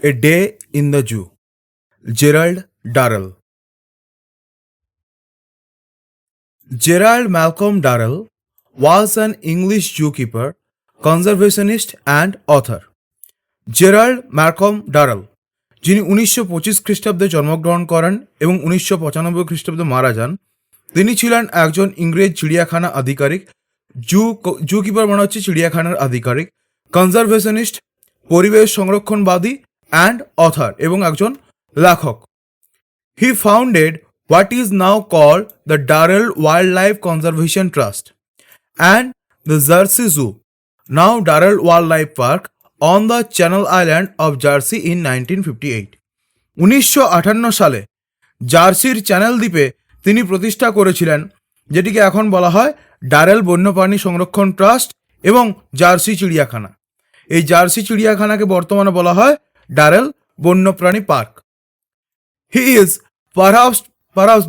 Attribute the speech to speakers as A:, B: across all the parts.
A: A Day in the Zoo. Gerald Darrell. Gerald Malcolm Darrell was an English zookeeper, conservationist and author. Gerald Malcolm Durrell, যিনি 1925 খ্রিস্টাব্দে জন্মগ্রহণ করেন এবং 1995 খ্রিস্টাব্দে মারা যান, তিনি ছিলেন একজন ইংরেজ চিড়িয়াখানা আধিকারিক। জুকিপার মানে হচ্ছে চিড়িয়াখানার আধিকারিক, কনজারভেশনিস্ট পরিবেশ সংরক্ষণবাদী অ্যান্ড অথার এবং একজন লেখক। He founded what is now called the Darrell Wildlife Conservation Trust and the Jersey Zoo, now Darrell Wildlife Park, on the Channel Island of Jersey in 1958. 1958 সালে জার্সির চ্যানেল দ্বীপে তিনি প্রতিষ্ঠা করেছিলেন, যেটিকে এখন বলা হয় ডারেল বন্যপ্রাণী সংরক্ষণ ট্রাস্ট এবং জার্সি চিড়িয়াখানা। এই জার্সি চিড়িয়াখানাকে বর্তমানে বলা হয় ডারেল বন্যপ্রাণী park. He is perhaps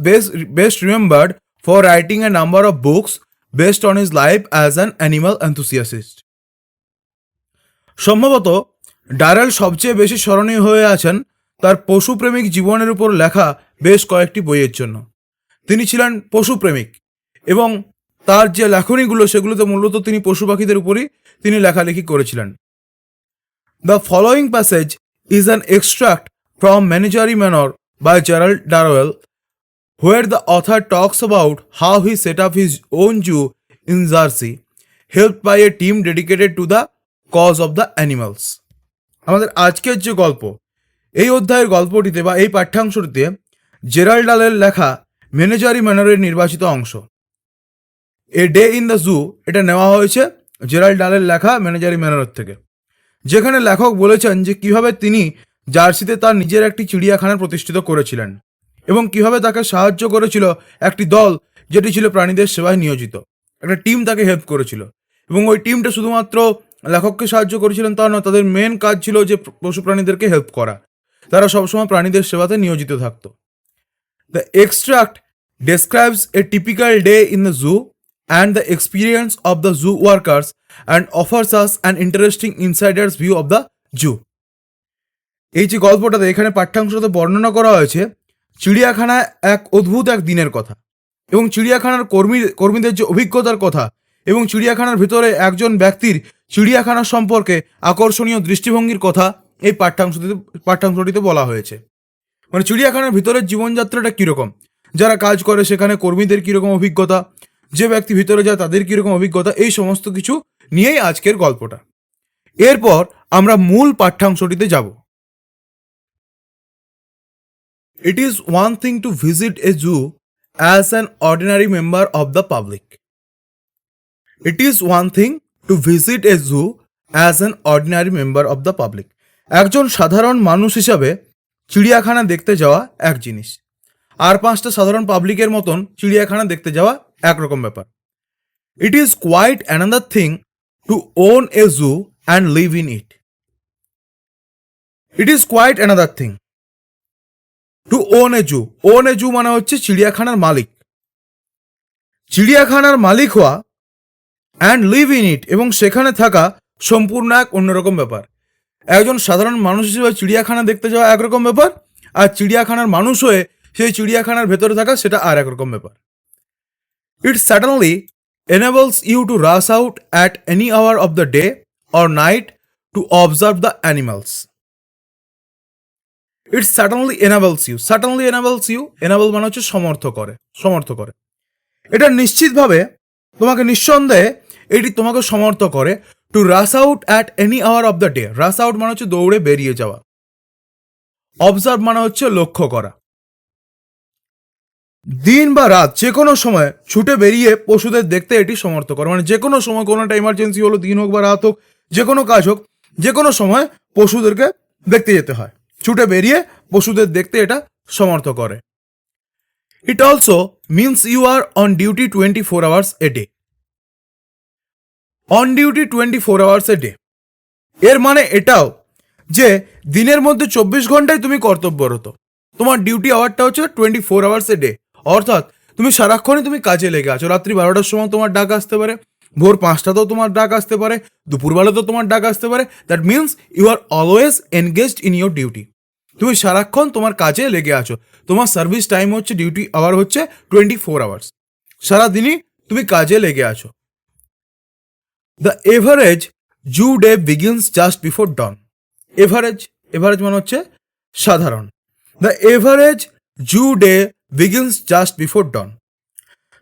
A: best remembered for writing a number of books based on his life as an animal enthusiast. সম্ভবত ডারেল সবচেয়ে বেশি স্মরণীয় হয়ে আছেন তার পশুপ্রেমিক জীবনের উপর লেখা বেশ কয়েকটি বইয়ের জন্য। তিনি ছিলেন পশুপ্রেমিক এবং তার যে লেখনীগুলো সেগুলোতে মূলত তিনি পশু পাখিদের উপরই তিনি লেখালেখি করেছিলেন। The following passage is an extract from menagerie manor by Gerald Darrell, where the author talks about how he set up his own zoo in Jersey, helped by a team dedicated to the cause of the animals. আমাদের আজকের যে গল্প, এই অধ্যায়ের গল্পটিতে বা এই পাঠ্যাংশটিতে Gerald Durrell লেখা মেনেজারি ম্যানরের নির্বাচিত অংশ। A day in the zoo এটা নেওয়া হয়েছে জেরাল্ড ডারেল লেখা মেনেজারি ম্যানরের থেকে, যেখানে লেখক বলেছেন যে কিভাবে তিনি জার্সিতে তার নিজের একটি চিড়িয়াখানা প্রতিষ্ঠিত করেছিলেন এবং কিভাবে তাকে সাহায্য করেছিল একটি দল যেটি ছিল প্রাণীদের সেবায় নিয়োজিত। একটা টিম তাকে হেল্প করেছিল এবং ওই টিমটা শুধুমাত্র লেখককে সাহায্য করেছিলেন তা নয়, তাদের মেন কাজ ছিল যে পশু প্রাণীদেরকে হেল্প করা। তারা সবসময় প্রাণীদের সেবাতে নিয়োজিত থাকতো। The extract describes a typical day in the zoo and the experience of the zoo workers and offers us an interesting insider's view of the zoo. এই যে গল্পটাতে এখানে পাঠ্যাংশটাতে বর্ণনা করা হয়েছে চিড়িয়াখানায় এক অদ্ভুত এক দিনের কথা এবং চিড়িয়াখানার কর্মীদের যে অভিজ্ঞতার কথা এবং চিড়িয়াখানার ভিতরে একজন ব্যক্তির চিড়িয়াখানা সম্পর্কে আকর্ষণীয় দৃষ্টিভঙ্গির কথা এই পাঠ্যাংশটিতে বলা হয়েছে। মানে চিড়িয়াখানার ভিতরের জীবনযাত্রাটা কীরকম, যারা কাজ করে সেখানে কর্মীদের কীরকম অভিজ্ঞতা, যে ব্যক্তি ভিতরে যায় তাদের কীরকম অভিজ্ঞতা, এই সমস্ত কিছু নিয়েই আজকের গল্পটা। এরপর আমরা মূল পাঠ্যাংশটিতে যাব। It is one thing to visit a zoo as an ordinary member of the public. It is one thing to visit a zoo as an ordinary member of the public. একজন সাধারণ মানুষ হিসাবে চিড়িয়াখানা দেখতে যাওয়া এক জিনিস, আর 5টা সাধারণ পাবলিকের মতন চিড়িয়াখানা দেখতে যাওয়া একরকম ব্যাপার। It is quite another thing to own a zoo and live in it. It is quite another thing to own a zoo. Own a zoo মানে হচ্ছে চিড়িয়াখানার মালিক। চিড়িয়াখানার মালিক হওয়া অ্যান্ড লিভ ইন ইট এবং সেখানে থাকা সম্পূর্ণ এক অন্যরকম ব্যাপার। একজন সাধারণ মানুষ হিসেবে চিড়িয়াখানা দেখতে যাওয়া একরকম ব্যাপার, আর চিড়িয়াখানার মানুষ হয়ে সেই চিড়িয়াখানার ভেতরে থাকা সেটা আর একরকম ব্যাপার। It suddenly enables you to rush out at any hour of the day or night to observe the animals. It suddenly enables you. Suddenly enables you, enable মানে হচ্ছে সমর্থ করে। এটা নিশ্চিতভাবে তোমাকে, নিঃসন্দেহে এটি তোমাকে সমর্থ করে to rush out at any hour of the day. Rush out মানে হচ্ছে দৌড়ে বেরিয়ে যাওয়া, অবজার্ভ মানে হচ্ছে লক্ষ্য করা। দিন বা রাত যে কোনো সময় ছুটে বেরিয়ে পশুদের দেখতে এটি সমর্থ করে। মানে যে কোনো সময়, কোনো একটা ইমার্জেন্সি হলো, দিন হোক বা রাত হোক, যে কোনো কাজ হোক, যে কোনো সময় পশুদেরকে দেখতে যেতে হয়, ছুটে বেরিয়ে পশুদের দেখতে এটা সমর্থ করে। It also means you are on duty 24 hours a day. On duty 24 hours a day এর মানে এটাও যে দিনের মধ্যে 24 ঘন্টায় তুমি কর্তব্যরত। তোমার ডিউটি আওয়ারটা হচ্ছে 24 hours এ ডে, অর্থাৎ তুমি সারাক্ষণই তুমি কাজে লেগে আছো। রাত্রি 12টার সময় তোমার ডাক আসতে পারে, ভোর 5টাতেও তোমার ডাক আসতে পারে, দুপুরবেলাতেও তোমার ডাক আসতে পারে। That means you are always engaged in your duty. তুমি সারাক্ষণ তোমার কাজে লেগে আছো। তোমার সার্ভিস টাইম হচ্ছে, ডিউটি আওয়ার হচ্ছে 24 আওয়ার্স। সারাদিনই তুমি কাজে লেগে আছো। The average zoo day begins just before dawn. Average, average মানে হচ্ছে সাধারণ। The average zoo day begins just before dawn.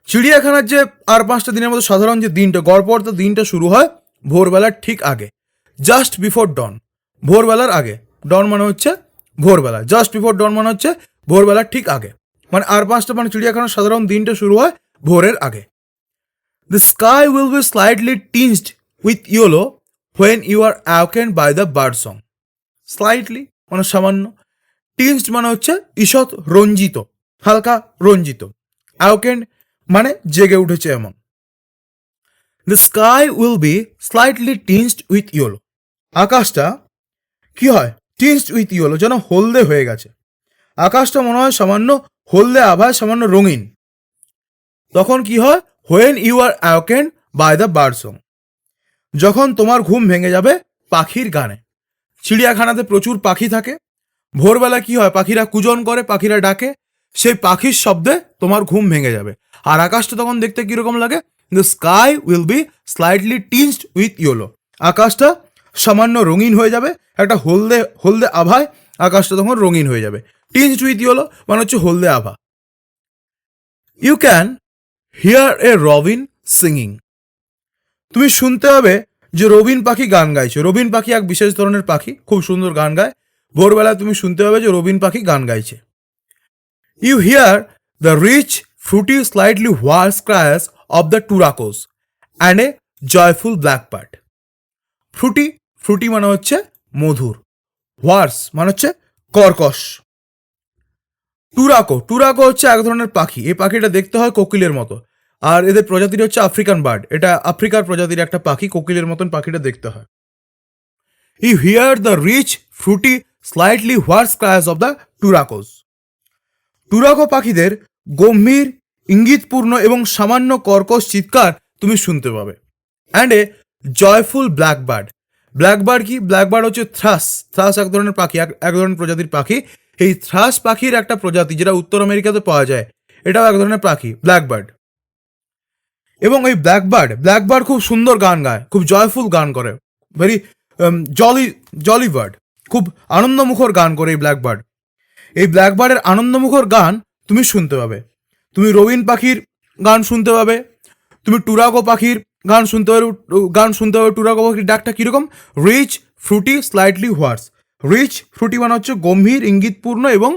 A: চিড়িয়াখানার যে আর 5টা দিনের মতো সাধারণ যে দিনটা, গড়পড়তা দিনটা শুরু হয় ভোরবেলার ঠিক আগে, জাস্ট বিফোর ডন, ভোরবেলার আগে। ডন মানে হচ্ছে ভোরবেলা, জাস্ট বিফোর ডন মানে হচ্ছে ভোরবেলার ঠিক আগে। মানে আর 5টা মানে চিড়িয়াখানার সাধারণ দিনটা শুরু হয় ভোরের আগে। The sky will be slightly tinged with yellow when you are awoken by the bird song. Slightly মানে সামান্য, টিঞ্জড মানে হচ্ছে ঈষৎ রঞ্জিত, হালকা রঞ্জিত, অ্যাওকেন মানে জেগে উঠেছে এমন। The sky will be slightly tinged with yellow. আকাশটা কি হয়? টিঞ্জড উইথ ইয়েলো, যেন হলদে হয়ে গেছে। আকাশটা মনে হয় সামান্য হলদে আভায়, সামান্য রঙিন। তখন কি হয়? When you are awoken by the bird song, যখন তোমার ঘুম ভেঙে যাবে পাখির গানে। চিড়িয়াখানাতে প্রচুর পাখি থাকে। ভোরবেলা কি হয়? পাখিরা কুজন করে, পাখিরা ডাকে, সেই পাখির শব্দে তোমার ঘুম ভেঙে যাবে। আর আকাশটা তখন দেখতে কিরকম লাগে? The sky will be slightly tinged with yellow. আকাশটা সামান্য রঙিন হয়ে যাবে, একটা হলদে হলদে আভায় আকাশটা তখন রঙিন হয়ে যাবে। টিঞ্জড উইথ ইয়েলো মানে হচ্ছে হলদে আভা। You can hear a robin singing. তুমি শুনতে হবে যে রবিন পাখি গান গাইছে। রবিন পাখি এক বিশেষ ধরনের পাখি, খুব সুন্দর গান গায়। ভোরবেলায় তুমি শুনতে হবে যে রবিন পাখি গান গাইছে। You hear the rich fruity slightly white cries of the turacos and a joyful blackbird. Fruity, fruity মানে হচ্ছে মধুর, হোয়ার্স মানে হচ্ছে কর্কশ। টুরাকো, টুরাকো হচ্ছে এক ধরনের পাখি। এই পাখিটা দেখতে হয় কোকিলের মতো, আর এদের প্রজাতিটা হচ্ছে আফ্রিকান বার্ড। এটা আফ্রিকার প্রজাতির একটা পাখি, কোকিলের মতন পাখিটা দেখতে হয়। You hear the rich fruity slightly white cries of the turacos. Turaco পাখিদের গম্ভীর, ইঙ্গিতপূর্ণ এবং সামান্য কর্কশ চিৎকার তুমি শুনতে পাবে। And a joyful blackbird. Blackbird কি? ব্ল্যাকবার্ড হচ্ছে থ্রাস। থ্রাস এক ধরনের পাখি, এক ধরনের প্রজাতির পাখি। এই থ্রাস পাখির একটা প্রজাতি যেটা উত্তর আমেরিকাতে পাওয়া যায়, এটাও এক ধরনের পাখি, ব্ল্যাকবার্ড। এবং এই ব্ল্যাকবার্ড, ব্ল্যাকবার্ড খুব সুন্দর গান গায়, খুব জয়ফুল গান করে, ভেরি জলি জলি বার্ড, খুব আনন্দমুখর গান করে এই ব্ল্যাকবার্ড। এই ব্ল্যাকবার্ডের আনন্দমুখর গান তুমি শুনতে পাবে। তুমি রবিন পাখির গান শুনতে পাবে, তুমি টুরাকো পাখির গান শুনতে পাবে। টুরাকো পাখির ডাকটা কীরকম? Rich fruity slightly hoarse. Rich fruity মানে হচ্ছে গম্ভীর, ইঙ্গিতপূর্ণ এবং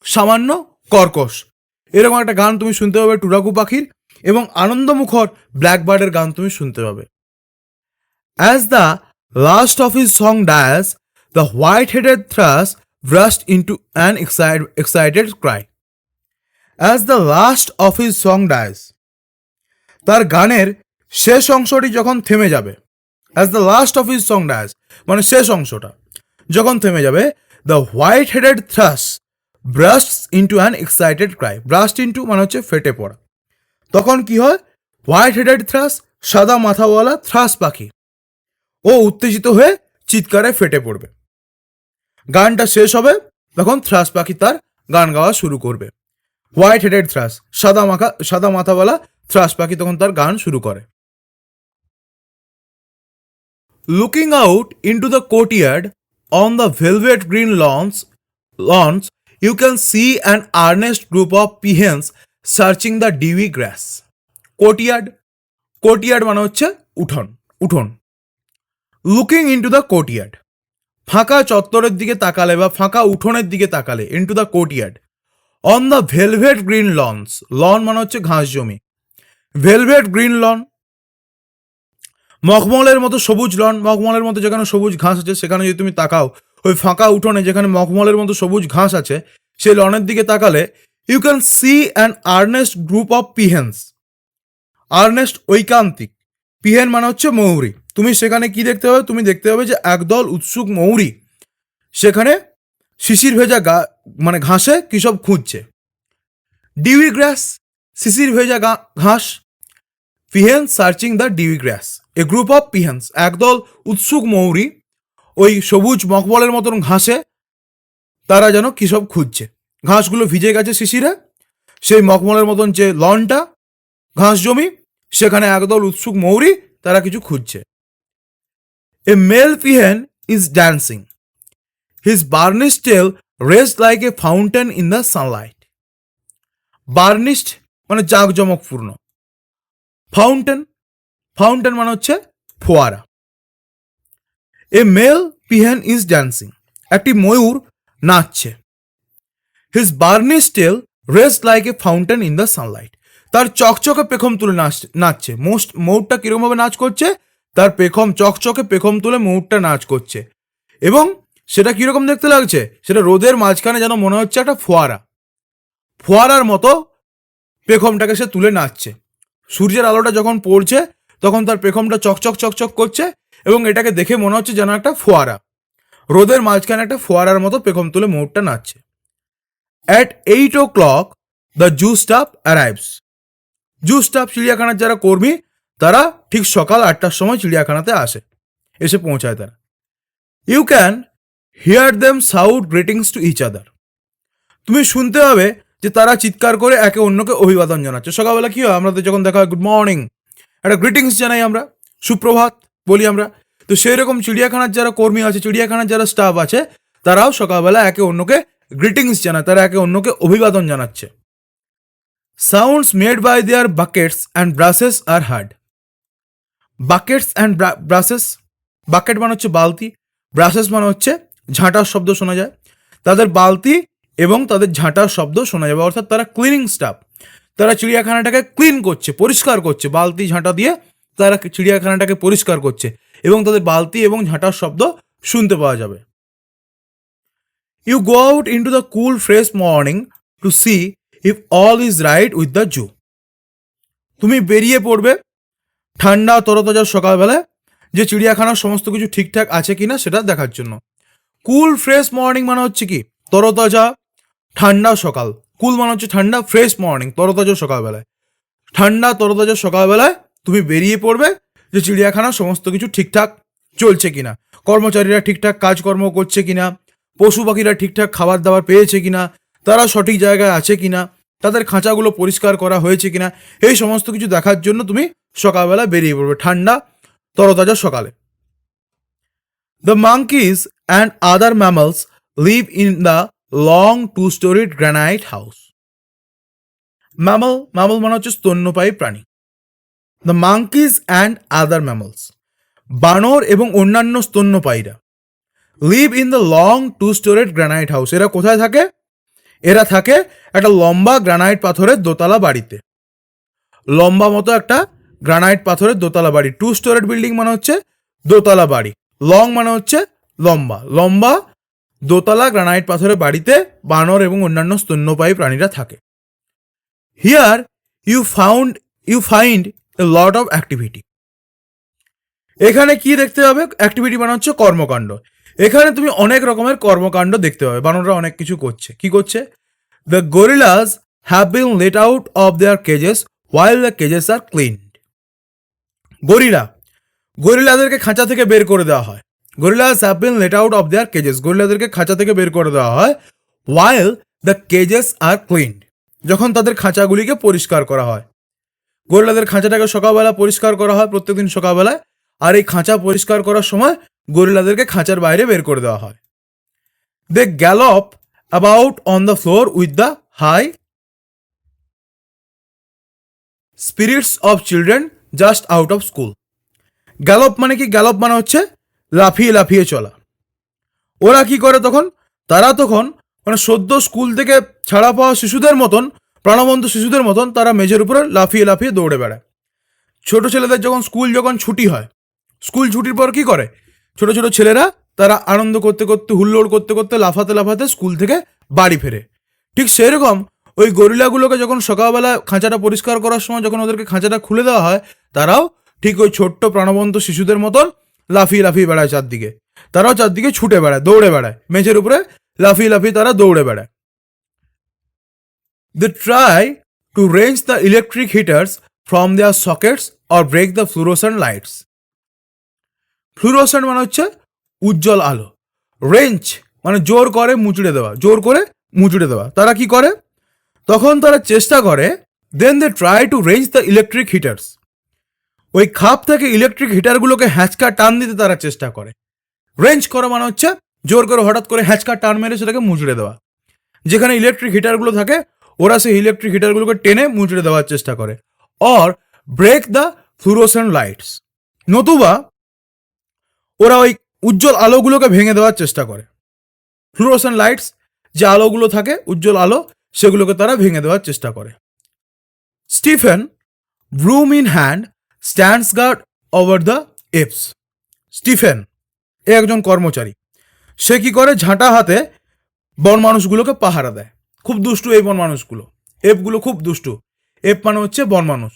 A: সামান্য কর্কশ। এরকম একটা গান তুমি শুনতে পাবে টুরাকো পাখির। এবং আনন্দমুখর ব্ল্যাকবার্ডের গান তুমি শুনতে পাবে। As the last of his song dies, the white headed thrush burst into an excited cry. As the last of his song dies, তার গানের শেষ অংশটি যখন থেমে যাবে, as the last of his song dies মানে শেষ অংশটা যখন থেমে যাবে, the white headed thrush bursts into an excited cry. burst into মানে হচ্ছে ফেটে পড়া। তখন কি হয়? হোয়াইট হেডেড থ্রাস, সাদা মাথাওয়ালা থ্রাস পাখি, ও উত্তেজিত হয়ে চিৎকারে ফেটে পড়বে। গানটা শেষ হবে, তখন থ্রাস পাখি তার গান গাওয়া শুরু করবে। হোয়াইট হেডেড থ্রাস, সাদা মাথাওয়ালা থ্রাস পাখি তখন তার গান শুরু করে। Looking out into the courtyard on the velvet green lawns you can see an earnest group of peahens searching the dewy grass. Courtyard, courtyard মানে হচ্ছে উঠোন, উঠোন। লুকিং ইন্টু দ্য কোর্টইয়ার্ড, ফাঁকা চত্বরের দিকে তাকালে বা ফাঁকা উঠোনের দিকে তাকালে, into the courtyard. On the velvet green lawns, lawn মানে হচ্ছে ঘাস জমি, ভেলভেট গ্রিন লন মখমলের মতো সবুজ লন। মখমলের মতো যেখানে সবুজ ঘাস আছে সেখানে যদি তুমি তাকাও, ওই ফাঁকা উঠোনে যেখানে মখমলের মতো সবুজ ঘাস আছে সেই লনের দিকে তাকালে, you can see an earnest group of peahens. Earnest ঐকান্তিক, পিহেন মানে হচ্ছে মৌরি। তুমি সেখানে কি দেখতে পাবে? তুমি দেখতে পাবে যে একদল উৎসুক মৌরি সেখানে শিশির ভেজা মানে ঘাসে কি সব খুঁজছে। ডিউই গ্রাস, শিশির ভেজা ঘাস। Peahens searching the dewy grass. A group of peahens, একদল উৎসুক মৌরি ওই সবুজ মখমলের মতন ঘাসে তারা যেন কী সব খুঁজছে। ঘাসগুলো ভিজে গেছে শিশিরে, সেই মখমলের মতন যে লনটা ঘাস জমি, সেখানে একদল উৎসুক মৌরি তারা কিছু খুঁজছে। A male peahen is dancing, his burnished tail rest like a fountain in the sunlight. Burnished মানে জাঁকজমকপূর্ণ, ফাউন্টেন, ফাউন্টেন মানে হচ্ছে ফোয়ারা। A male peahen is dancing, একটি ময়ূর নাচছে। His burnished tail rest like a fountain in the sunlight, তার চকচকে পেখম তুলে নাচছে। ময়ূরটা কিরকমভাবে নাচ করছে, তার পেখম চকচকে পেখম তুলে ময়ূরটা নাচ করছে, এবং সেটা কিরকম দেখতে লাগছে, সেটা রোদের মাঝখানে যেন মনে হচ্ছে একটা ফোয়ারা, ফোয়ারার মতো পেখমটাকে সে তুলে নাচছে। সূর্যের আলোটা যখন পড়ছে তখন তার পেখমটা চকচক চকচক করছে, এবং এটাকে দেখে মনে হচ্ছে যেন একটা ফোয়ারা, রোদের মাঝখানে একটা ফোয়ারার মতো পেখম তুলে ময়ূরটা নাচছে। At 8 o'clock the zoo staff arrives. Zoo staff চিড়িয়াখানার যারা কর্মী, তারা ঠিক সকাল 8টার সময় চিড়িয়াখানাতে এসে পৌঁছায় তারা। You can hear them shout greetings to each other, তুমি শুনতে হবে যে তারা চিৎকার করে একে অন্যকে অভিবাদন জানাচ্ছে। সকালবেলা কি হয়, আমাদের যখন দেখা হয় গুড মর্নিং, একটা গ্রিটিংস জানাই আমরা, সুপ্রভাত বলি আমরা। তো সেই রকম চিড়িয়াখানার যারা কর্মী আছে, চিড়িয়াখানার যারা স্টাফ আছে, তারাও সকালবেলা একে অন্যকে গ্রিটিংস জানায়, তারা একে অন্যকে অভিবাদন জানাচ্ছে। Sounds made by their buckets and brushes are heard. Buckets and brushes, bucket মানে হচ্ছে বালতি, ব্রাশেস মানে হচ্ছে ঝাঁটার শব্দ শোনা যায়। তাদের বালতি এবং তাদের ঝাঁটার শব্দ শোনা যাবে, অর্থাৎ তারা ক্লিনিং স্টাফ, তারা চিড়িয়াখানাটাকে ক্লিন করছে, পরিষ্কার করছে, বালতি ঝাঁটা দিয়ে তারা চিড়িয়াখানাটাকে পরিষ্কার করছে, এবং তাদের বালতি এবং ঝাঁটার শব্দ শুনতে পাওয়া যাবে। You go out into the cool fresh morning to see if all is right with the zoo. তুমি বেরিয়ে পড়বে ঠান্ডা তরতাজা সকালবেলায় যে চিড়িয়াখানার সমস্ত কিছু ঠিকঠাক আছে কিনা সেটা দেখার জন্য। কুল ফ্রেশ মর্নিং মানে হচ্ছে কি, তরতাজা ঠান্ডা সকাল। কুল মানে হচ্ছে ঠান্ডা, ফ্রেশ মর্নিং তরতাজা সকালবেলায়। ঠান্ডা তরতাজা সকালবেলায় তুমি বেরিয়ে পড়বে যে চিড়িয়াখানার সমস্ত কিছু ঠিকঠাক চলছে কিনা, কর্মচারীরা ঠিকঠাক কাজকর্ম করছে কিনা, পশু পাখিরা ঠিকঠাক খাবার দাবার পেয়েছে কিনা, তারা সঠিক জায়গায় আছে কিনা, তাদের খাঁচাগুলো পরিষ্কার করা হয়েছে কিনা, এই সমস্ত কিছু দেখার জন্য তুমি সকালবেলা বেরিয়ে পড়বে ঠান্ডা তরতাজা সকালে। The monkeys and other mammals live in the long 2-storied granite house. Mammal, mammal মানে হচ্ছে স্তন্যপায়ী প্রাণী। The monkeys and other mammals, বানর এবং অন্যান্য স্তন্যপায়ীরা, live in the long 2-storied granite house, এরা কোথায় থাকে, এরা থাকে একটা লম্বা গ্রানাইট পাথরের দোতলা বাড়িতে। লম্বা মতো একটা গ্রানাইট পাথরের দোতলা বাড়ি, 2-storied বিল্ডিং মানে হচ্ছে দোতলা বাড়ি, লং মানে হচ্ছে লম্বা, লম্বা দোতলা গ্রানাইট পাথরের বাড়িতে বানর এবং অন্যান্য স্তন্যপায়ী প্রাণীরা থাকে। Here you find a lot of activity. এখানে কি দেখতে হবে, অ্যাক্টিভিটি মানে হচ্ছে কর্মকাণ্ড। এখানে তুমি অনেক রকমের কর্মকাণ্ড দেখতে পাবে, বানররা অনেক কিছু করছে। কি করছে? The gorillas have been let out of their cages while the cages are cleaned. গরিলাদেরকে খাঁচা থেকে বের করে দেওয়া হয়। Gorillas have been let out of their cages, গরিলাদেরকে খাঁচা থেকে বের করে দেওয়া হয়। While the cages are cleaned, যখন তাদের খাঁচাগুলিকে পরিষ্কার করা হয়। গরিলাদের খাঁচাটাকে সকালবেলা পরিষ্কার করা হয় প্রত্যেকদিন সকালবেলায়, আর এই খাঁচা পরিষ্কার করার সময় গরিলাদেরকে খাঁচার বাইরে বের করে দেওয়া হয়। They gallop about on the floor with the high spirits of children just out of school. Gallop মানে কি? গ্যালপ মানে হচ্ছে লাফিয়ে লাফিয়ে চলা। ওরা কি করে তখন? তারা তখন মানে সদ্য স্কুল থেকে ছাড়া পাওয়া শিশুদের মতন, প্রাণবন্ত শিশুদের মতন তারা মেঝের উপরে লাফিয়ে লাফিয়ে দৌড়ে বেড়ায়। ছোট ছেলেদের যখন ছুটি হয়, স্কুল ছুটির পর কি করে ছোট ছোট ছেলেরা, তারা আনন্দ করতে করতে, হুল্লোড় করতে করতে, লাফাতে লাফাতে স্কুল থেকে বাড়ি ফেরে। ঠিক সেরকম ওই গরিলাগুলোকে যখন সকালবেলা খাঁচাটা পরিষ্কার করার সময় যখন ওদেরকে খাঁচাটা খুলে দেওয়া হয়, তারাও ঠিক ওই ছোট্ট প্রাণবন্ত শিশুদের মতন লাফিয়ে লাফিয়ে বেড়ায় চারদিকে। তারাও চারদিকে ছুটে বেড়ায়, দৌড়ে বেড়ায়, মেঝের উপরে লাফিয়ে লাফিয়ে তারা দৌড়ে বেড়ায়। They try to wrench the electric heaters from their sockets or break the fluorescent lights. Fluorescent মানে হচ্ছে উজ্জ্বল আলো, রেঞ্জ মানে জোর করে মুচড়ে দেওয়া, জোর করে মুচড়ে দেওয়া। তারা কি করে? তখন তারা চেষ্টা করে, then they try to wrench the electric heaters, ওই খাপ থেকে ইলেকট্রিক হিটারগুলোকে হ্যাঁচকা টান দিতে তারা চেষ্টা করে। রেঞ্জ করা মানে হচ্ছে জোর করে হঠাৎ করে হ্যাঁচকা টান মেরে সেটাকে মুচড়ে দেওয়া। যেখানে ইলেকট্রিক হিটারগুলো থাকে ওরা সেই ইলেকট্রিক হিটারগুলোকে টেনে মুচড়ে দেওয়ার চেষ্টা করে। Or break the fluorescent lights, নতুবা ওরা ওই উজ্জ্বল আলোগুলোকে ভেঙে দেওয়ার চেষ্টা করে। ফ্লুরোসেন্ট লাইটস যে আলোগুলো থাকে উজ্জ্বল আলো, সেগুলোকে তারা ভেঙে দেওয়ার চেষ্টা করে। Stephen, broom in hand, stands guard over the apes. Stephen এ একজন কর্মচারী, সে কি করে? ঝাঁটা হাতে বন মানুষগুলোকে পাহারা দেয়। খুব দুষ্টু এই বন মানুষগুলো, এপগুলো খুব দুষ্টু। এপ মানে হচ্ছে বন মানুষ।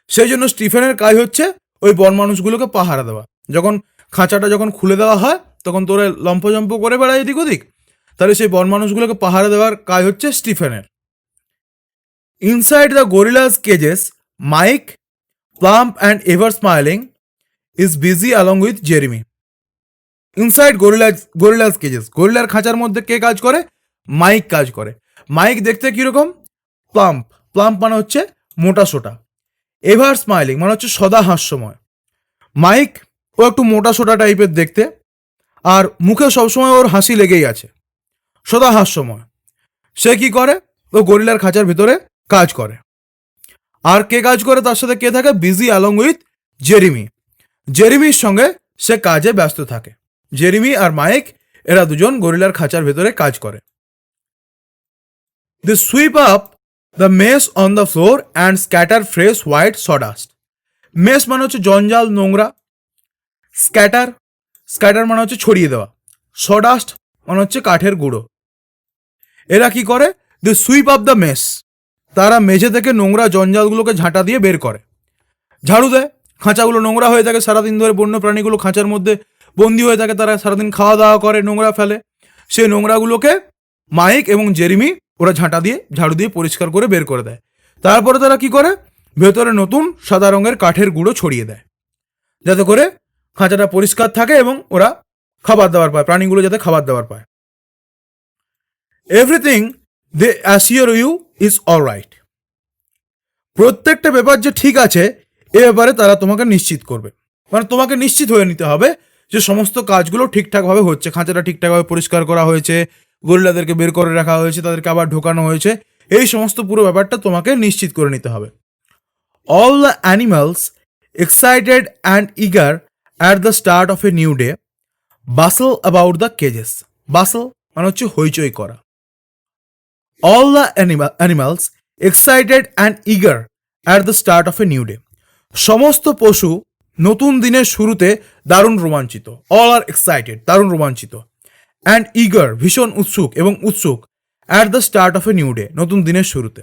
A: সেই জন্য স্টিফেনের কাজ হচ্ছে ওই বন মানুষগুলোকে পাহারা দেওয়া। যখন খাঁচাটা যখন খুলে দেওয়া হয় তখন তোরা লম্পজম্প করে বেড়ায় এদিক ওদিক, তাহলে সেই বন মানুষগুলোকে পাহারা দেওয়ার কাজ হচ্ছে স্টিফেনের। Inside the gorillas cages, Mike, plump and ever smiling is busy along with Jeremy. Inside gorillas cages, গরিলার খাঁচার মধ্যে কে কাজ করে? মাইক কাজ করে। মাইক দেখতে কিরকম? প্লাম্প, প্লাম্প মানে হচ্ছে মোটা সোটা। এভার স্মাইলিং মানে হচ্ছে সদা হাস্যময়। মাইক ও একটু মোটা সোটা টাইপের দেখতে, আর মুখে সবসময় ওর হাসি লেগেই আছে, সদা হাস্যময়। সে কি করে? ও গরিলার খাঁচার ভিতরে কাজ করে। আর কে কাজ করে তার সাথে? কে থাকে? Busy along with Jeremy. জেরেমির সঙ্গে সে কাজে ব্যস্ত থাকে। জেরেমি আর মাইক এরা দুজন গরিলার খাঁচার ভেতরে কাজ করে। They sweep up the mess on the floor and scatter fresh white sawdust. Mess মানে হচ্ছে জঞ্জাল, নোংরা। স্ক্যাটার মানে হচ্ছে ছড়িয়ে দেওয়া। সডাস্ট মানে হচ্ছে কাঠের গুঁড়ো। এরা কি করে? দে সুইপ আপ দ্য মেস, তারা মেঝে থেকে নোংরা জঞ্জালগুলোকে ঝাঁটা দিয়ে বের করে, ঝাড়ু দেয়। খাঁচাগুলো নোংরা হয়ে থাকে সারাদিন ধরে, বন্য প্রাণীগুলো খাঁচার মধ্যে বন্দি হয়ে থাকে, তারা সারাদিন খাওয়া দাওয়া করে, নোংরা ফেলে। সেই নোংরাগুলোকে মাইক এবং জেরেমি ওরা ঝাড়ু দিয়ে পরিষ্কার করে বের করে দেয়। তারপরে তারা কি করে? ভেতরে নতুন সাদা রঙের কাঠের গুঁড়ো ছড়িয়ে দেয়, যাতে করে খাঁচাটা পরিষ্কার থাকে এবং ওরা খাবার দাবার পায়, প্রাণীগুলো যাতে খাবার দাবার পায়। Everything they assure you is all right, প্রত্যেকটা ব্যাপার যে ঠিক আছে এ ব্যাপারে তারা তোমাকে নিশ্চিত করবে। মানে তোমাকে নিশ্চিত হয়ে নিতে হবে যে সমস্ত কাজগুলো ঠিকঠাকভাবে হচ্ছে, খাঁচাটা ঠিকঠাকভাবে পরিষ্কার করা হয়েছে, গরিলাদেরকে বের করে রাখা হয়েছে, তাদেরকে আবার ঢোকানো হয়েছে, এই সমস্ত পুরো ব্যাপারটা তোমাকে নিশ্চিত করে নিতে হবে। All the animals excited and eager at the start of a new day bustle about the cages. Bustle মানে হচ্ছে হইচই করা। All the animals excited and eager at the start of a new day, সমস্ত পশু নতুন দিনের শুরুতে দারুণ রোমাঞ্চিত। অল আর এক্সাইটেড, দারুণ রোমাঞ্চিত। অ্যান্ড ইগার ভীষণ উৎসুক, এবং উৎসুক at the start of a new day নতুন দিনের শুরুতে।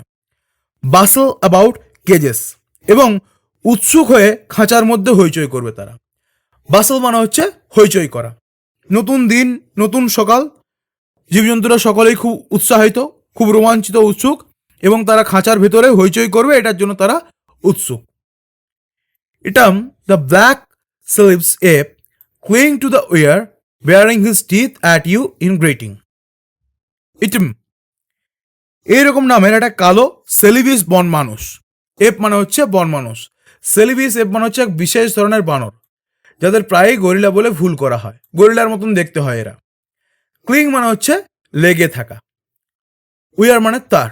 A: বাসল অ্যাবাউট কেজেস, এবং উৎসুক হয়ে খাঁচার মধ্যে হইচই করবে তারা। বাসল মানে হচ্ছে হইচই করা। নতুন দিন, নতুন সকাল, জীবজন্তুরা সকলেই খুব উৎসাহিত, খুব রোমাঞ্চিত, উৎসুক, এবং তারা খাঁচার ভেতরে হইচই করবে, এটার জন্য তারা উৎসুক। Eetum the black sleeves ape cling to the wire baring his teeth at you in greeting. Eetum এইরকম নামের একটা কালো সেলিভিস বন মানুষ। এপ মানে হচ্ছে বন মানুষ, সেলিভিস এপ মানে হচ্ছে এক বিশেষ ধরনের বানর, যাদের প্রায়ই গরিলা বলে ভুল করা হয়। গরিলার মতন দেখতে হয় এরা। ক্লিং মানে হচ্ছে লেগে থাকা, উইয়ার মানে তার,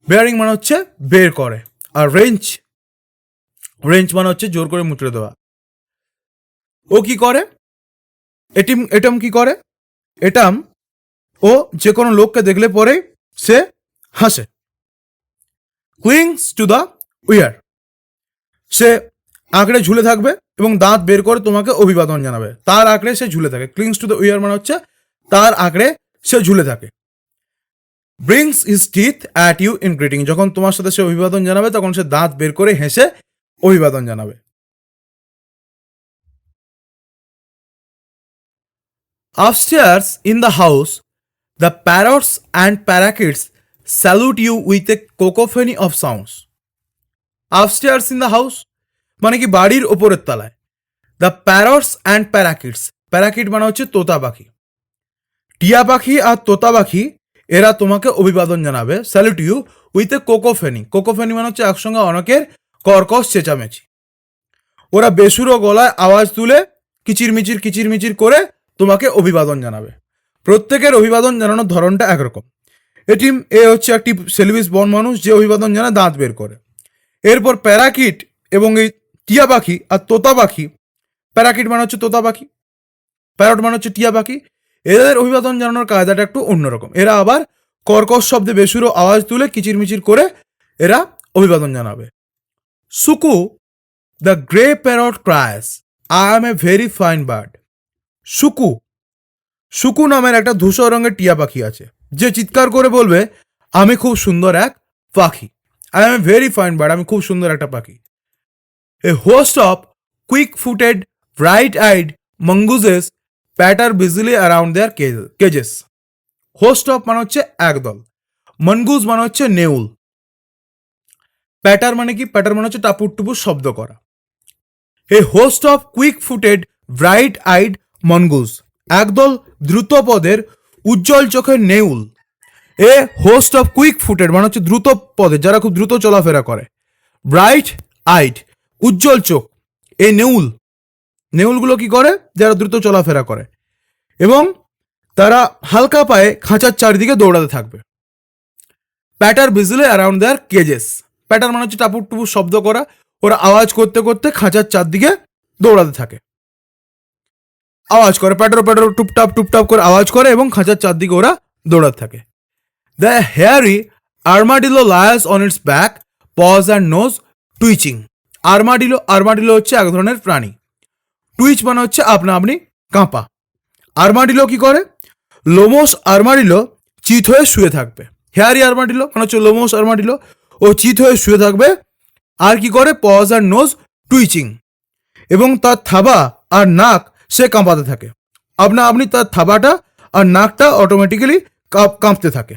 A: বেয়ারিং মানে হচ্ছে বের করে, আর রেঞ্জ মানে হচ্ছে জোর করে মুচড়ে দেওয়া। ও কি করে? এটম কি করে? এটাম ও যে কোনো লোককে দেখলে পরে সে হাসে। ক্লিংস টু দ্য উইয়ার, সে আঁকড়ে ঝুলে থাকবে এবং দাঁত বের করে তোমাকে অভিবাদন জানাবে। তার আঁকড়ে সে ঝুলে থাকে। ক্লিংস টু দ্য উইয়ার মানে হচ্ছে তার আঁকড়ে সে ঝুলে থাকে। Brings his teeth at you in greeting, যখন তোমার সাথে সে অভিবাদন জানাবে তখন সে দাঁত বের করে হেসে অভিবাদন জানাবে। Upstairs in the house, the parrots and parakeets salute you with a cacophony of sounds. Upstairs in the house, মানে কি বাড়ির ওপরের তলায়। The parrots and parakeets, parakeet মানে হচ্ছে তোতা পাখি। টিয়া পাখি আর তোতা পাখি এরা তোমাকে অভিবাদন জানাবে, স্যালুট ইউ উইথ এ কোকোফেনি। কোকোফেনি মানে হচ্ছে একসঙ্গে অনেকের কর্কশ চেঁচামেচি। ওরা বেসুরো গলায় আওয়াজ তুলে কিচিরমিচির কিচিরমিচির করে তোমাকে অভিবাদন জানাবে। প্রত্যেকের অভিবাদন জানানোর ধরনটা একরকম। এ হচ্ছে একটি সেলভিস বন মানুষ যে অভিবাদন জানায় দাঁত বের করে। এরপর প্যারাকিট এবং এই টিয়া পাখি আর তোতা পাখি, প্যারাকিট মানে হচ্ছে তোতা পাখি, প্যারট মানে হচ্ছে টিয়া পাখি, এদের অভিবাদন জানানোর কায়দাটা একটু অন্যরকম। এরা আবার কর্কশ শব্দে বেসুরো আওয়াজ তুলে কিচিরমিচির করে এরা অভিবাদন জানাবে। Suku the grey parrot cries, I am a very fine bird. Suku, Suku নামের একটা ধূসর রঙের টিয়া পাখি আছে যে চিৎকার করে বলবে আমি খুব সুন্দর এক পাখি। I am a very fine bird, আমি খুব সুন্দর একটা পাখি। A host of quick footed bright eyed mongooses patter busily around their cages. Host of মানে হচ্ছে একদল, মনগুজ মানে হচ্ছে নেউল, প্যাটার মানে কি, প্যাটার মানে হচ্ছে টাপুর টুপুর শব্দ করা। A host of quick footed bright eyed mongoose, একদল দ্রুত পদের উজ্জ্বল চোখের নেউল। A host of quick footed মানে হচ্ছে দ্রুত পদের, যারা খুব দ্রুত চলাফেরা করে। ব্রাইট আইড উজ্জ্বল চোখ, এ নেউল, নেউলগুলো কি করে, যারা দ্রুত চলাফেরা করে এবং তারা হালকা পায়ে খাঁচার চারিদিকে দৌড়াতে থাকবে। প্যাটার বিজলি অ্যারাউন্ড দেয়ার কেজেস, প্যাটার মানে হচ্ছে টাপুর টুপুর শব্দ করা, ওরা আওয়াজ করতে করতে খাঁচার চারদিকে দৌড়াতে থাকে, আওয়াজ করে প্যাটার প্যাটার টুপটাপ টুপটাপ করে আওয়াজ করে এবং খাঁচার চারদিকে ওরা দৌড়াতে থাকে। The hairy armadillo lies on its back, paws and nose twitching. Armadillo, armadillo হচ্ছে এক ধরনের প্রাণী। টুইচ মানে হচ্ছে আপনা আপনি কাঁপা। আর্মাডিলো কি করে, লোমোস আর্মাডিলো চিত হয়ে শুয়ে থাকবে। হেয়ারি আর্মাডিলো মানে হচ্ছে লোমোস আর্মাডিলো, ও চিত হয়ে শুয়ে থাকবে। আর কি করে, পজ আর নোজ টুইচিং, এবং তার থাবা আর নাক সে কাঁপাতে থাকে। আপনা আপনি তার থাবাটা আর নাকটা অটোমেটিক্যালি কাঁপতে থাকে।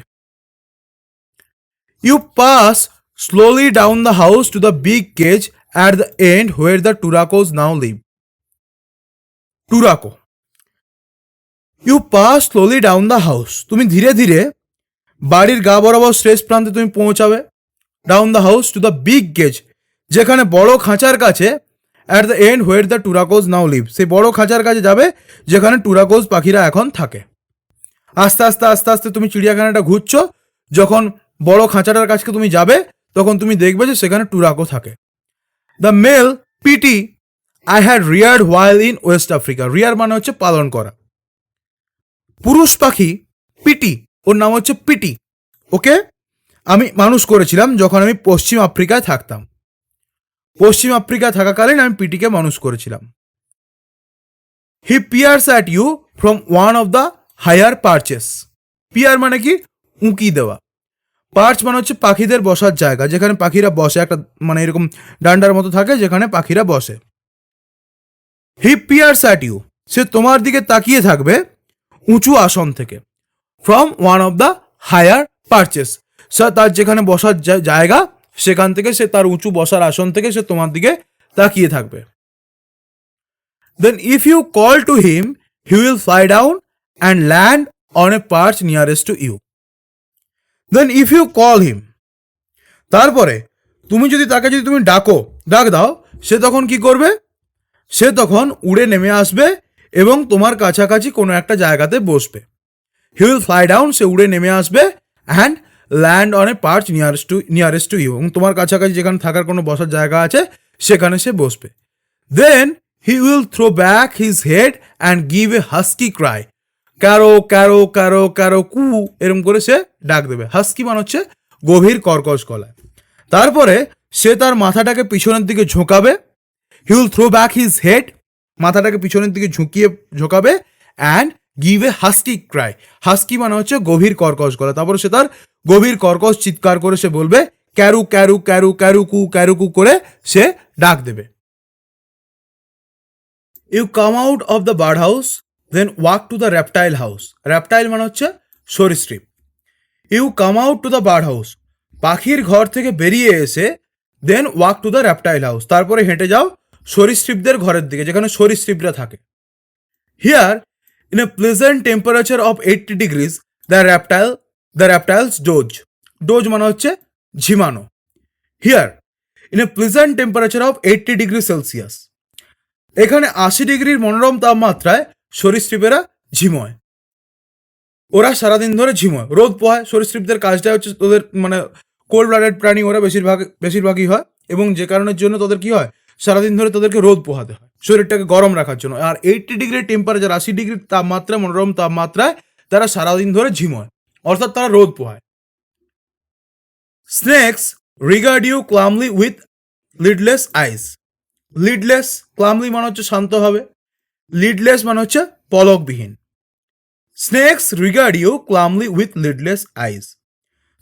A: You pass slowly down the house to the big cage at the end where the turacos now live. Turaco, you pass slowly down the house, তুমি ধীরে ধীরে বাড়ির গা বরাবর শেষ প্রান্তে তুমি পৌঁছাবে। Down the house to the big cage, যেখানে বড় খাঁচার কাছে। At the end where the turacos now live, সেই বড় খাঁচার কাছে যাবে যেখানে টুরাকোজ পাখিরা এখন থাকে। আস্তে আস্তে আস্তে আস্তে তুমি চিড়িয়াখানাটা ঘুরছো, যখন বড় খাঁচাটার কাছে তুমি যাবে তখন তুমি দেখবে যে সেখানে টুরাকো থাকে। The male Pity I had reared while in West Africa. Rear মানে হচ্ছে পালন করা। পুরুষ পাখি পিটি, ওর নাম হচ্ছে পিটি, ওকে আমি মানুষ করেছিলাম যখন আমি পশ্চিম আফ্রিকায় থাকতাম। পশ্চিম আফ্রিকায় থাকাকালীন আমি পিটিকে মানুষ করেছিলাম। He peers at you from one of the higher perches. Peer মানে কি, উঁকি দেওয়া। পার্চ মানে হচ্ছে পাখিদের বসার জায়গা, যেখানে পাখিরা বসে, একটা মানে এরকম ডান্ডার মতো থাকে যেখানে পাখিরা বসে। হি পিয়ার্স অ্যাট ইউ, সে তোমার দিকে তাকিয়ে থাকবে উঁচু আসন থেকে। From one of the higher perches, তার যেখানে বসার জায়গা সেখান থেকে, সে তার উঁচু বসার আসন থেকে সে তোমার দিকে তাকিয়ে থাকবে। Then if you call to him he will fly down and land on a perch nearest to you. Then if you call him, তারপরে তুমি যদি তাকে তুমি ডাক দাও, সে তখন কি করবে, সে তখন উড়ে নেমে আসবে এবং তোমার কাছাকাছি কোনো একটা জায়গাতে বসবে। হি উইল ফ্লাই ডাউন, সে উড়ে নেমে আসবে, and land on a perch nearest to you, এবং তোমার কাছাকাছি যেখানে থাকার কোনো বসার জায়গা আছে সেখানে সে বসবে। Then he will throw back his head and give a husky cry. ক্যারো ক্যারো ক্যারো ক্যারো কু, এরম করে সে ডাক দেবে। হাস্কি মানে হচ্ছে গভীর কর্কশ গলায়। তারপরে সে তার মাথাটাকে পিছনের দিকে ঝোঁকাবে। He will throw back his head, মাথাটাকে পিছনের দিকে ঝোঁকাবে, and give a husky cry. Husky মানে হচ্ছে গভীর কর্কশ গলা। তারপরে সে তার গভীর কর্কশ চিৎকার করে সে বলবে ক্যারু ক্যারু ক্যারু ক্যারু কু করে সে ডাক দেবে। You come out of the bird house then walk to the reptile house. Reptile মানে হচ্ছে সরীসৃপ। You come out to the bird house, পাখির ঘর থেকে বেরিয়ে এসে then walk to the reptile house, তারপরে হেঁটে যাও সরীসৃপদের ঘরের দিকে যেখানে সরীসৃপরা থাকে। Here in a pleasant temperature of 80 degrees the reptiles doze মানে হচ্ছে ঝিমানো। Here in a pleasant temperature of 80 degree Celsius, এখানে 80 ডিগ্রির মনোরম তাপমাত্রায় সরীসৃপেরা ঝিমোয়। ওরা সারাদিন ধরে ঝিমোয়, রোদ পোহায়। সরীসৃপদের কাজটা হচ্ছে ওদের মানে কোল্ড ব্লাডেড প্রাণী ওরা বেশিরভাগই হয়, এবং যে কারণের জন্য তাদের কি হয়, সারাদিন ধরে তাদেরকে রোদ পোহাতে হয় শরীরটাকে গরম রাখার জন্য। আর 80 ডিগ্রি টেম্পারেচার, 80 ডিগ্রি তাপমাত্রা, মনোরম তাপমাত্রায় তারা সারাদিন ধরে ঝিমোয়, অর্থাৎ তারা রোদ পোহায়। Snake's regard you ক্লামলি with lidless ice. Lidless, ক্লামলি মানে হচ্ছে শান্তভাবে, লিডলেস মানে হচ্ছে পলকবিহীন। Snake's regard you ক্লামলি with lidless আইস।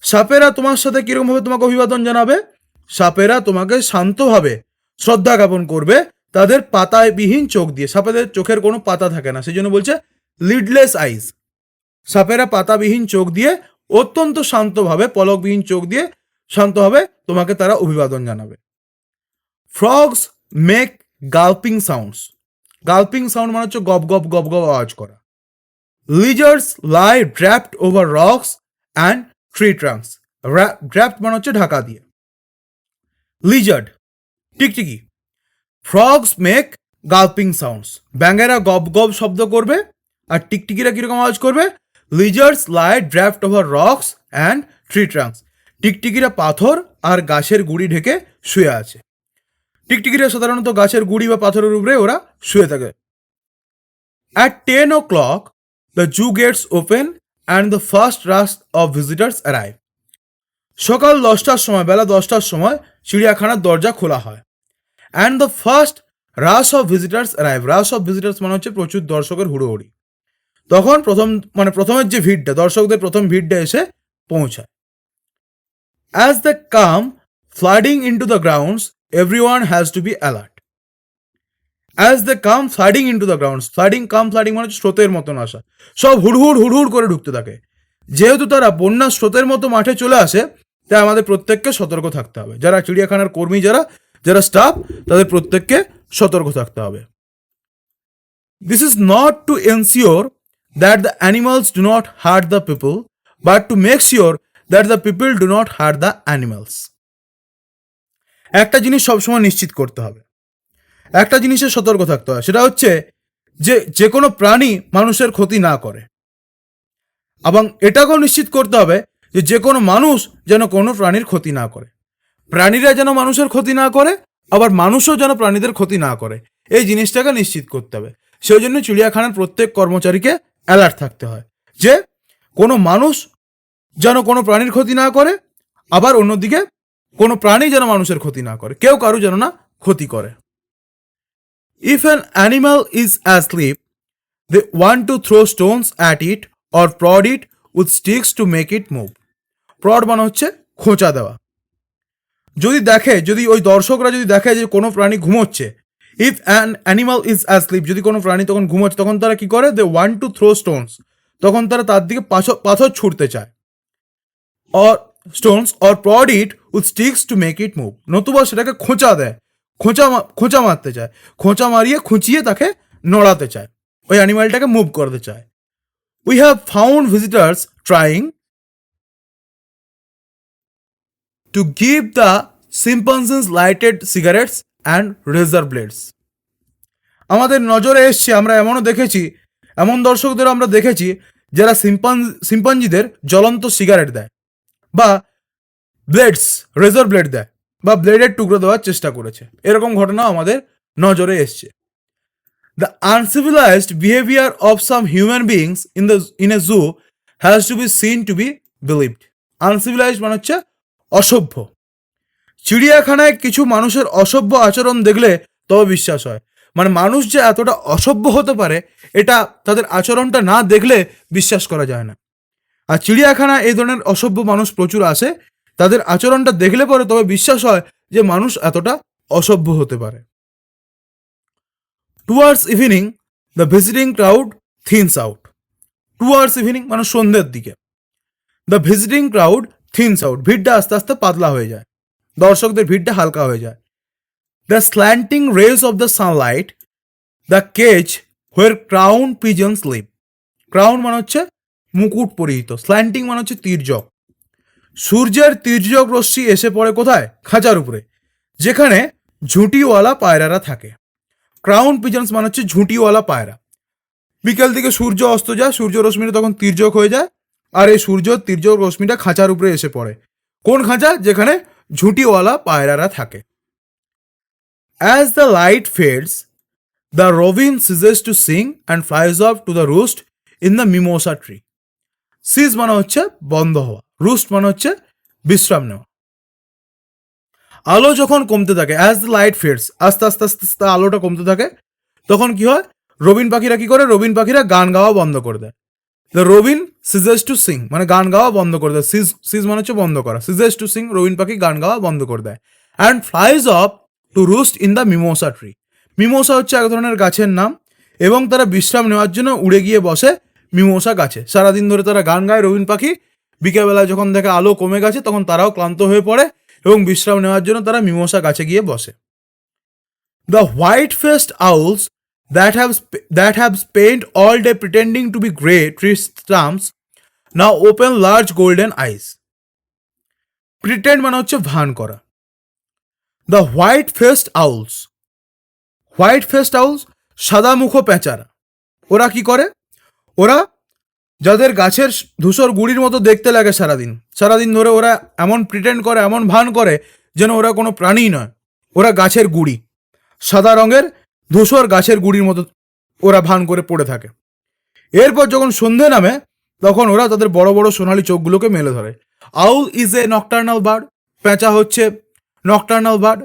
A: সাপেরা তোমার সাথে কিরকম ভাবে তোমাকে অভিবাদন জানাবে? সাপেরা তোমাকে শান্তভাবে শ্রদ্ধা জ্ঞাপন করবে তাদের পাতাবিহীন চোখ দিয়ে। সাপেদের চোখের কোনো পাতা থাকে না, সেই জন্য বলছে লিডলেস আইস। সাপেরা পাতাবিহীন চোখ দিয়ে অত্যন্ত শান্তভাবে, পলকবিহীন চোখ দিয়ে শান্তভাবে তোমাকে তারা অভিবাদন জানাবে। Frogs make gulping sounds. Gulping sound মানে হচ্ছে গপ গপ গপ গপ আওয়াজ করা। Lizards lie draped over rocks and tree trunks. Draped মানে হচ্ছে ঢাকা দিয়ে। লিজার্ড টিকটিকি। ফ্রগস মেক গালপিং সাউন্ডস, ব্যাঙেরা গপ গপ শব্দ করবে। আর টিকটিকিরা কিরকম আওয়াজ করবে? Lizards lie draped over rocks and tree trunks. টিকটিকিরা পাথর আর গাছের গুড়ি ঢেকে শুয়ে আছে। টিকটিকিরা সাধারণত গাছের গুড়ি বা পাথরের উপরে ওরা শুয়ে থাকে। At 10 o'clock, the zoo gets open and the first rush of visitors arrive. সকাল 10টার সময়, বেলা 10টার সময় চিড়িয়াখানার দরজা খোলা হয়। And the first rush of visitors arrive. Rush of visitors মানে হচ্ছে প্রচুর দর্শকের হুড়োহুড়ি। তখন প্রথমের যে ভিড়টা, দর্শকদের প্রথম ভিড়টা এসে পৌঁছায়। As they come flooding into the grounds, everyone has to be alert. As they come flooding into the grounds, flooding মানে হচ্ছে স্রোতের মতন আসা, সব হুড়হুড় করে ঢুকতে থাকে। যেহেতু তারা বন্যার স্রোতের মতো মাঠে চলে আসে, তাই আমাদের প্রত্যেককে সতর্ক থাকতে হবে। যারা চিড়িয়াখানার কর্মী, যারা স্টাফ, তাদের প্রত্যেককে সতর্ক থাকতে হবে। This is not to ensure that the animals do not hurt the people, but to make sure that the people do not hurt the animals. একটা জিনিস সবসময় নিশ্চিত করতে হবে, একটা জিনিসের সতর্ক থাকতে হয়, সেটা হচ্ছে যে কোনো প্রাণী মানুষের ক্ষতি না করে। এবং এটাকেও নিশ্চিত করতে হবে যে কোনো মানুষ যেন কোনো প্রাণীর ক্ষতি না করে। প্রাণীরা যেন মানুষের ক্ষতি না করে, আবার মানুষও যেন প্রাণীদের ক্ষতি না করে, এই জিনিসটাকে নিশ্চিত করতে হবে। সেই জন্য চিড়িয়াখানার প্রত্যেক কর্মচারীকে অ্যালার্ট থাকতে হয় যে কোনো মানুষ যেন কোনো প্রাণীর ক্ষতি না করে, আবার অন্যদিকে কোনো প্রাণী যেন মানুষের ক্ষতি না করে, কেউ কারো যেন না ক্ষতি করে। If an animal is asleep, they want to throw stones at it or prod it with sticks to make it move. Prod মানে হচ্ছে খোঁচা দেওয়া। যদি ওই দর্শকরা যদি দেখে যে কোনো প্রাণী ঘুমোচ্ছে, if an animal is asleep, যদি কোনো প্রাণী তখন ঘুমোচ্ছে, তখন তারা কি করে? they want to throw stones, তখন তারা তার দিকে পাথর ছুঁড়তে চায়। or stones or prod it with sticks to make it move, নতুবা সেটাকে খোঁচা দেয়, খোঁচা মারতে চায়, খোঁচা মারিয়ে খুঁচিয়ে তাকে নড়াতে চায়, ওই অ্যানিমালটাকে মুভ করতে চায়। We have found visitors trying to give the chimpanzees lighted cigarettes and razor blades. আমাদের নজরে এসছে, আমরা এমন দর্শকদের আমরা দেখেছি যারা শিম্পাঞ্জিদের জ্বলন্ত সিগারেট দেয় বা রেজার ব্লেড দেয় বা ব্লেডের টুকরো দেওয়ার চেষ্টা করেছে। এরকম ঘটনা আমাদের নজরে এসছে। The uncivilized behavior of some human beings in a zoo has to be seen to be believed. Uncivilized মানে হচ্ছে অসভ্য। চিড়িয়াখানায় কিছু মানুষের অসভ্য আচরণ দেখলে তবে বিশ্বাস হয়। মানে মানুষ যে এতটা অসভ্য হতে পারে, এটা তাদের আচরণটা না দেখলে বিশ্বাস করা যায় না। আর চিড়িয়াখানায় এই ধরনের অসভ্য মানুষ প্রচুর আসে, তাদের আচরণটা দেখলে পরে তবে বিশ্বাস হয় যে মানুষ এতটা অসভ্য হতে পারে। Towards evening, the visiting crowd thins out. Towards evening মানে সন্ধ্যের দিকে। The visiting crowd thins out, ভিড়টা আস্তে আস্তে পাতলা হয়ে যায়। দর্শকদের ভিড়টা হালকা হয়ে যায়। The slanting rays of the sunlight, the cage where crown pigeons live. Crown মানে হচ্ছে মুকুট পরিহিত, স্ল্যান্টিং মানে হচ্ছে তির্যক। সূর্যের তির্যক রশ্মি এসে পড়ে কোথায়? খাঁচার উপরে, যেখানে ঝুঁটিওয়ালা পায়রারা থাকে। ক্রাউন পিজন্স মানে হচ্ছে ঝুঁটিওয়ালা পায়রা। বিকেল দিকে সূর্য অস্ত যায়, সূর্য রশ্মিটা তখন তির্যক হয়ে যায়, আর এই সূর্য তির্যক রশ্মিটা খাঁচার উপরে এসে পড়ে। কোন খাঁচা? যেখানে ঝুঁটিওয়ালা পায়রারা থাকে। As the light fades, the robin ceases to sing and flies off to the roost in the mimosa tree. Cease মানে হচ্ছে বন্ধ হওয়া, রুস্ট মানে হচ্ছে বিশ্রাম নেওয়া। আলো যখন কমতে থাকে, অ্যাজ দ্য লাইট ফেডস, আস্তে আস্তে আস্তে আস্তে আলোটা কমতে থাকে, তখন কি হয়? রবিন পাখিরা কি করে? রবিন পাখিরা গান গাওয়া বন্ধ করে দেয়। The robin ceases to sing মানে গান গাওয়া বন্ধ করে দেয়। সিজ মানে হচ্ছে বন্ধ করা, সিজেস টু সিং রবিন পাখি গান গাওয়া বন্ধ করে দেয়। And flies off to roost in the mimosa tree. Mimosa হচ্ছে এক ধরনের গাছের নাম, এবং তারা বিশ্রাম নেওয়ার জন্য উড়ে গিয়ে বসে মিমোসা গাছে। সারাদিন ধরে তারা গান গায় রবিন পাখি, বিকেলবেলায় যখন দেখে আলো কমে গেছে তখন তারাও ক্লান্ত হয়ে পড়ে এবং বিশ্রাম নেওয়ার জন্য তারা মিমোসা গাছে গিয়ে বসে। The white faced owls that have spent all day pretending to be grey tree stumps now open large golden eyes. Pretend মানে হচ্ছে ভান করা। The white faced owls, white faced owls সাদা মুখো পেঁচারা, ওরা কি করে? ওরা যাদের গাছের ধূসর গুড়ির মতো দেখতে লাগে সারাদিন ধরে ওরা এমন প্রিটেন্ড করে, এমন ভান করে যেন ওরা কোনো প্রাণী নয়, ওরা গাছের গুড়ি, সাদা রঙের ধূসর গাছের গুড়ির মতো ওরা ভান করে পড়ে থাকে। এরপর যখন সন্ধে নামে তখন ওরা তাদের বড় বড় সোনালি চোখগুলোকে মেলে ধরে। আউল ইজ এ নকটার্নাল বার্ড, পেঁচা হচ্ছে নকটার্নাল বার্ড,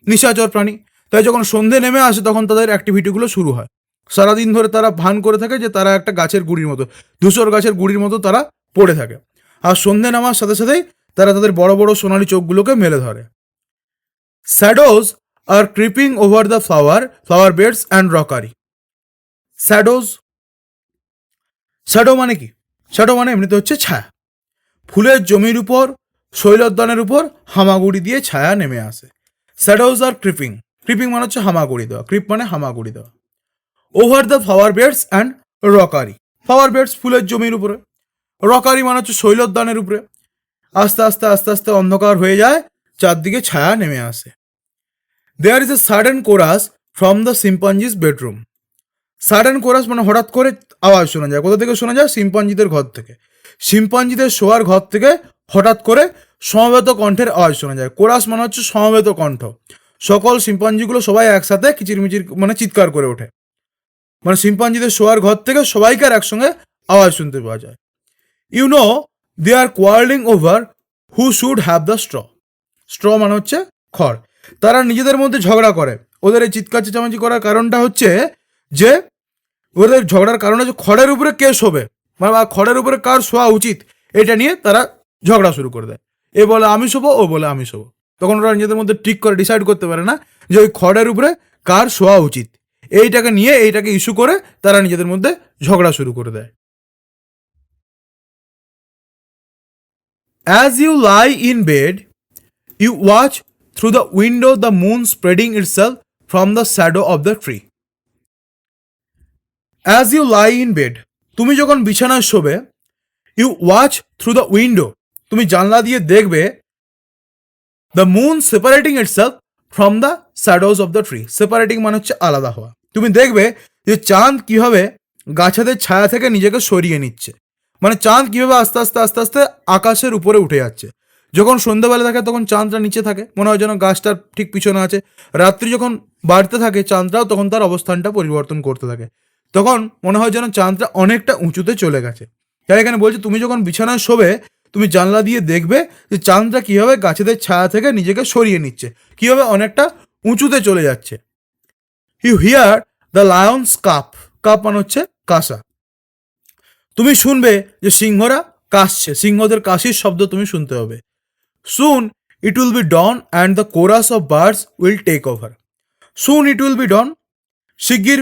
A: নিশাচর প্রাণী। তাই যখন সন্ধে নেমে আসে তখন তাদের অ্যাক্টিভিটিগুলো শুরু হয়। সারাদিন ধরে তারা ভান করে থাকে যে তারা একটা গাছের গুড়ির মতো, ধূসর গাছের গুড়ির মতো তারা পড়ে থাকে, আর সন্ধে নামার সাথে সাথেই তারা তাদের বড় বড় সোনালি চোখগুলোকে মেলে ধরে। Shadows are creeping over the flower beds and rockery. Shadow মানে কি? শ্যাডো মানে এমনিতে হচ্ছে ছায়া। ফুলের জমির উপর, শৈলোদ্যানের উপর হামাগুড়ি দিয়ে ছায়া নেমে আসে। শ্যাডোজ আর ক্রিপিং, ক্রিপিং মানে হচ্ছে হামাগুড়ি দেওয়া, ক্রিপ মানে হামাগুড়ি দেওয়া। Over the flower beds and rockery, flower beds ফুলের জমির উপরে, রকারি মানে হচ্ছে শৈলোদ্যানের উপরে। আস্তে আস্তে আস্তে আস্তে অন্ধকার হয়ে যায়, চারদিকে ছায়া নেমে আসে। There is a sudden chorus from the chimpanzees bedroom. Sudden chorus মানে হঠাৎ করে আওয়াজ শোনা যায়। কোথা থেকে শোনা যায়? শিম্পাঞ্জিদের ঘর থেকে। শিম্পাঞ্জিদের শোয়ার ঘর থেকে হঠাৎ করে সমবেত কণ্ঠের আওয়াজ শোনা যায়। কোরাস মানে হচ্ছে সমবেত কণ্ঠ, সকল শিম্পাঞ্জিগুলো সবাই একসাথে কিচিরমিচির মানে চিৎকার করে ওঠে, মানে শিম্পাঞ্জিদের শোয়ার ঘর থেকে সবাইকার একসঙ্গে আওয়াজ শুনতে পাওয়া যায়। You know they are quarrelling over who should have the straw মানে হচ্ছে খড়। তারা নিজেদের মধ্যে ঝগড়া করে। ওদের এই চিৎকার চেঁচামেচি করার কারণটা হচ্ছে যে ওদের ঝগড়ার কারণ হচ্ছে খড়ের উপরে কে শোবে, মানে খড়ের উপরে কার শোয়া উচিত, এটা নিয়ে তারা ঝগড়া শুরু করে দেয়। এ বলে আমি শোবো, ও বলে আমি শোবো। তখন ওরা নিজেদের মধ্যে ঠিক করে ডিসাইড করতে পারে না যে ওই খড়ের উপরে কার শোয়া উচিত। এইটাকে ইস্যু করে তারা নিজেদের মধ্যে ঝগড়া শুরু করে দেয়। As you lie in bed you watch through the window the moon spreading itself from the shadow of the tree. As you lie in bed, তুমি যখন বিছানায় শোবে, you watch through the window, তুমি জানলা দিয়ে দেখবে, the moon separating itself from the shadows of the tree. Separating মানে হচ্ছে আলাদা হওয়া। তুমি দেখবে যে চাঁদ কিভাবে গাছেদের ছায়া থেকে নিজেকে সরিয়ে নিচ্ছে, মানে চাঁদ কিভাবে আস্তে আস্তে আস্তে আস্তে আকাশের উপরে উঠে যাচ্ছে। যখন সন্ধ্যাবেলা থাকে তখন চাঁদটা নিচে থাকে, মনে হয় যেন গাছটার ঠিক পিছনে আছে। রাত্রি যখন বাড়তে থাকে চাঁদটাও তখন তার অবস্থানটা পরিবর্তন করতে থাকে, তখন মনে হয় যেন চাঁদটা অনেকটা উঁচুতে চলে গেছে। তাই এখানে বলছে তুমি যখন বিছানায় শোবে তুমি জানলা দিয়ে দেখবে যে চাঁদটা কিভাবে গাছেদের ছায়া থেকে নিজেকে সরিয়ে নিচ্ছে, কিভাবে অনেকটা উঁচুতে চলে যাচ্ছে। You hear the lions cup, cup মানে হচ্ছে কাঁসা। তুমি শুনবে যে সিংহরা কাশছে, সিংহদের কাশির শব্দ তুমি শুনতে হবে। Soon it will be dawn and the chorus of birds will take over. Soon it will be dawn, শিগগির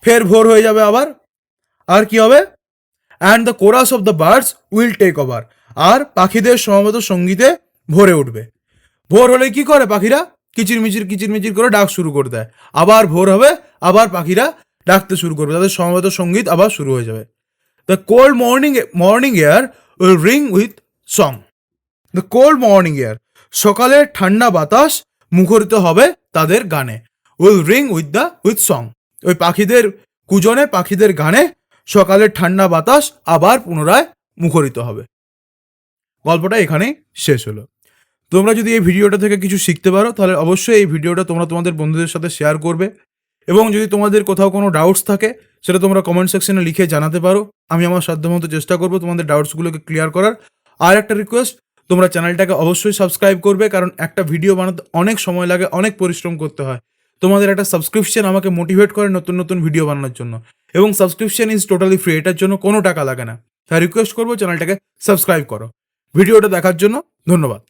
A: ফের ভোর হয়ে যাবে আবার। আর কি হবে? And the chorus of the birds will take over, আর পাখিদের সমবেত সঙ্গীতে ভরে উঠবে। ভোর হলে কি করে পাখিরা? কিচিরমিচির করে ডাক শুরু করে দেয়। আবার ভোর হবে, আবার পাখিরা ডাকতে শুরু করবে, তাদের সমবেত সঙ্গীত আবার শুরু হয়ে যাবে। The cold morning air will ring with song. The cold morning air, সকালের ঠান্ডা বাতাস মুখরিত হবে তাদের গানে। উইল রিং উইথ সং, ওই পাখিদের কুজনে, পাখিদের গানে সকালের ঠান্ডা বাতাস আবার পুনরায় মুখরিত হবে। গল্পটা এখানেই শেষ হলো। তোমরা যদি এই ভিডিওটা থেকে কিছু শিখতে পারো তাহলে অবশ্যই এই ভিডিওটা তোমরা তোমাদের বন্ধুদের সাথে শেয়ার করবে, এবং যদি তোমাদের কোথাও কোনো ডাউটস থাকে সেটা তোমরা কমেন্ট সেকশনে লিখে জানাতে পারো। আমি আমার সাধ্যমতো চেষ্টা করবো তোমাদের ডাউটসগুলোকে ক্লিয়ার করার। আর একটা রিকোয়েস্ট, তোমরা চ্যানেলটাকে অবশ্যই সাবস্ক্রাইব করবে, কারণ একটা ভিডিও বানাতে অনেক সময় লাগে, অনেক পরিশ্রম করতে হয়। তোমাদের একটা সাবস্ক্রিপশন আমাকে মোটিভেট করে নতুন নতুন ভিডিও বানানোর জন্য, এবং সাবস্ক্রিপশন ইজ টোটালি ফ্রি, এটার জন্য কোনো টাকা লাগে না। তাই রিকোয়েস্ট করবো চ্যানেলটাকে সাবস্ক্রাইব করো। ভিডিওটা দেখার জন্য ধন্যবাদ।